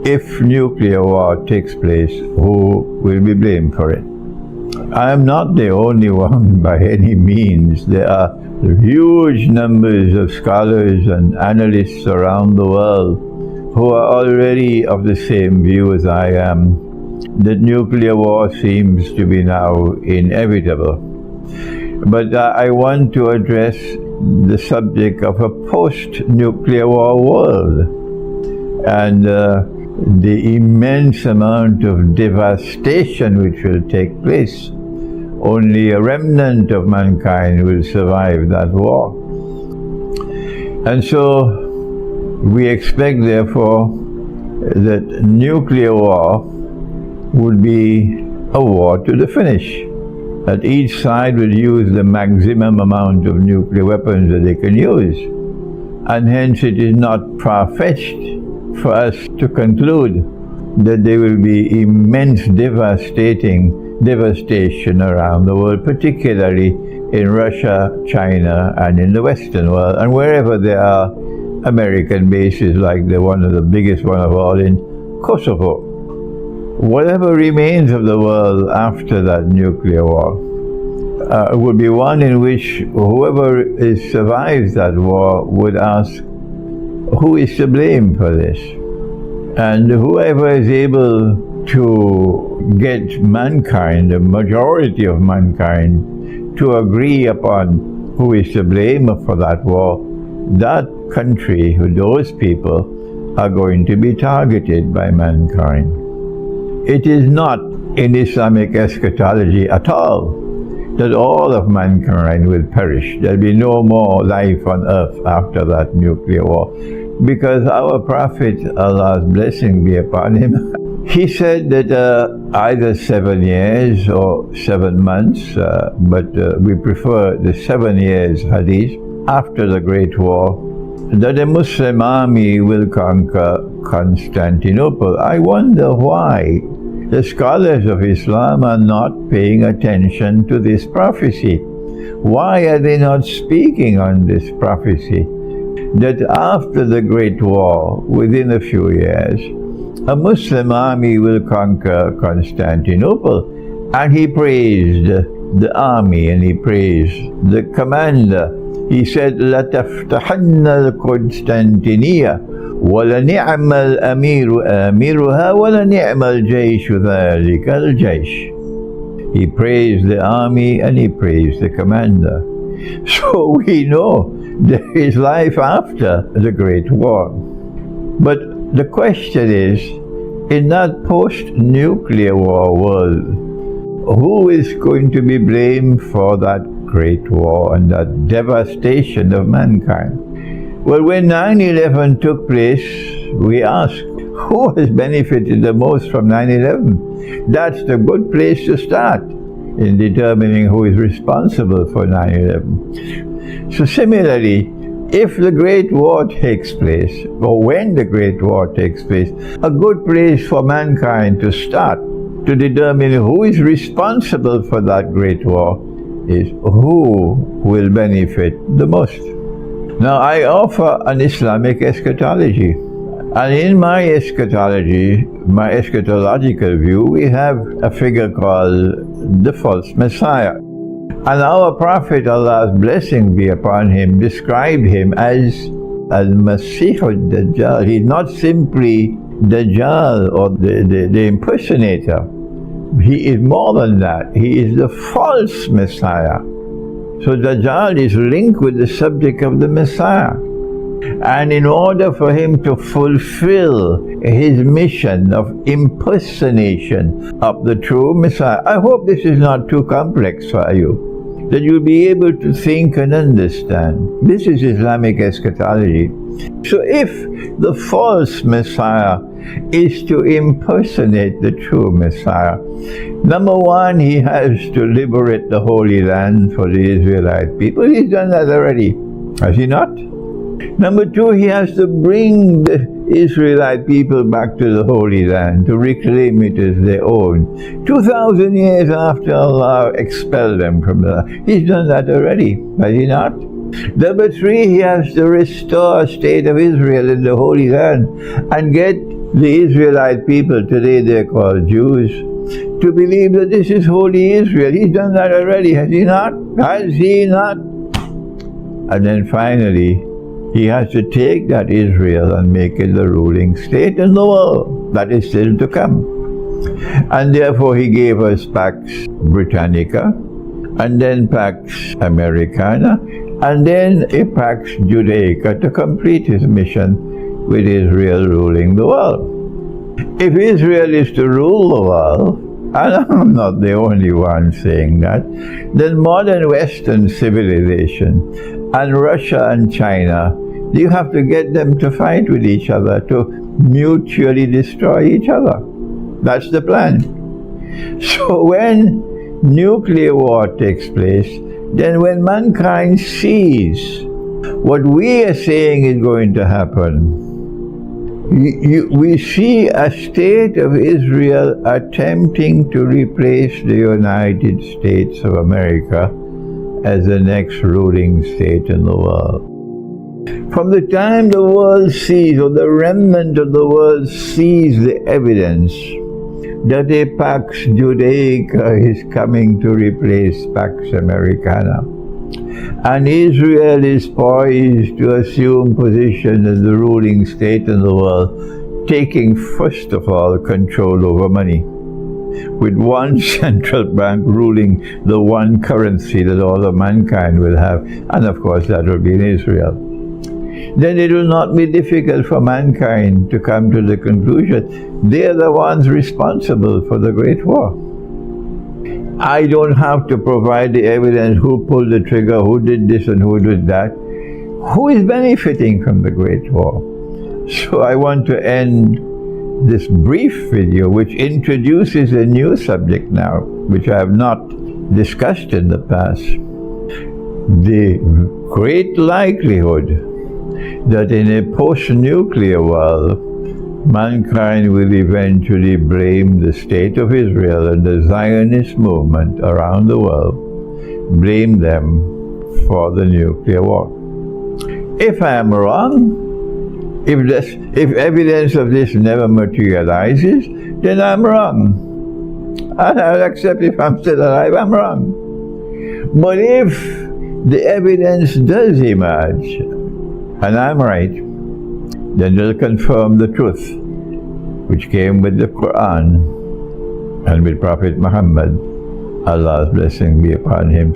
if nuclear war takes place, who will be blamed for it? I am not the only one by any means. There are huge numbers of scholars and analysts around the world who are already of the same view as I am, that nuclear war seems to be now inevitable. But I want to address the subject of a post-nuclear war world and the immense amount of devastation which will take place. Only a remnant of mankind will survive that war. And so we expect, therefore, that nuclear war would be a war to the finish, that each side would use the maximum amount of nuclear weapons that they can use. And hence it is not far-fetched for us to conclude that there will be immense devastation around the world, particularly in Russia, China, and in the Western world, and wherever there are American bases, like one of the biggest one of all in Kosovo. Whatever remains of the world after that nuclear war would be one in which whoever survives that war would ask, who is to blame for this? And whoever is able to get mankind, the majority of mankind, to agree upon who is to blame for that war, that country, those people, are going to be targeted by mankind. It is not in Islamic eschatology at all that all of mankind will perish. There will be no more life on earth after that nuclear war. Because our Prophet, Allah's blessing be upon him, he said that either 7 years or 7 months, but we prefer the 7 years hadith, after the Great War, that a Muslim army will conquer Constantinople. I wonder why the scholars of Islam are not paying attention to this prophecy. Why are they not speaking on this prophecy? That after the Great War, within a few years, a Muslim army will conquer Constantinople. And he praised the army and he praised the commander. He said, لَتَفْتَحَنَّ الْقُسْطَنْطِنِيَّةَ وَلَنِعْمَ الْأَمِيرُ آمِرُهَا وَلَنِعْمَ الْجَيْشُ ذَلِكَ الْجَيْشُ. He praised the army and he praised the commander. So we know there is life after the Great War. But the question is, in that post-nuclear war world, who is going to be blamed for that Great War and that devastation of mankind? Well, when 9/11 took place, we asked, who has benefited the most from 9/11? That's the good place to start in determining who is responsible for 9/11. So similarly, if the Great War takes place, or when the Great War takes place, a good place for mankind to start to determine who is responsible for that Great War is who will benefit the most. Now, I offer an Islamic eschatology. And in my eschatology, my eschatological view, we have a figure called the false Messiah. And our Prophet, Allah's blessing be upon him, described him as Al-Masih al-Dajjal. He's not simply Dajjal or the impersonator. He is more than that. He is the false Messiah. So Dajjal is linked with the subject of the Messiah. And in order for him to fulfill his mission of impersonation of the true Messiah, I hope this is not too complex for you, that you'll be able to think and understand. This is Islamic eschatology. So if the false Messiah is to impersonate the true Messiah, number one, he has to liberate the Holy Land for the Israelite people. He's done that already, has he not? Number two, he has to bring the Israelite people back to the Holy Land, to reclaim it as their own. 2,000 years after Allah expelled them from the land. He's done that already, has he not? Number three, he has to restore a state of Israel in the Holy Land and get the Israelite people, today they're called Jews, to believe that this is Holy Israel. He's done that already, has he not? Has he not? And then finally, he has to take that Israel and make it the ruling state in the world. That is still to come. And therefore he gave us Pax Britannica, and then Pax Americana, and then a Pax Judaica to complete his mission with Israel ruling the world. If Israel is to rule the world, and I'm not the only one saying that, then modern Western civilization and Russia and China, you have to get them to fight with each other, to mutually destroy each other. That's the plan. So when nuclear war takes place, then when mankind sees what we are saying is going to happen, we see a state of Israel attempting to replace the United States of America as the next ruling state in the world. From the time the world sees, or the remnant of the world sees, the evidence that a Pax Judaica is coming to replace Pax Americana, and Israel is poised to assume position as the ruling state in the world, taking first of all control over money, with one central bank ruling the one currency that all of mankind will have, and of course that will be in Israel. Then it will not be difficult for mankind to come to the conclusion they are the ones responsible for the Great War. I don't have to provide the evidence who pulled the trigger, who did this and who did that. Who is benefiting from the Great War? So I want to end this brief video, which introduces a new subject now, which I have not discussed in the past. The great likelihood that in a post-nuclear world, mankind will eventually blame the state of Israel and the Zionist movement around the world, blame them for the nuclear war. If I am wrong, if evidence of this never materializes, then I'm wrong. And I'll accept if I'm still alive, I'm wrong. But if the evidence does emerge, and I'm right, then they'll confirm the truth, which came with the Quran and with Prophet Muhammad. Allah's blessing be upon him.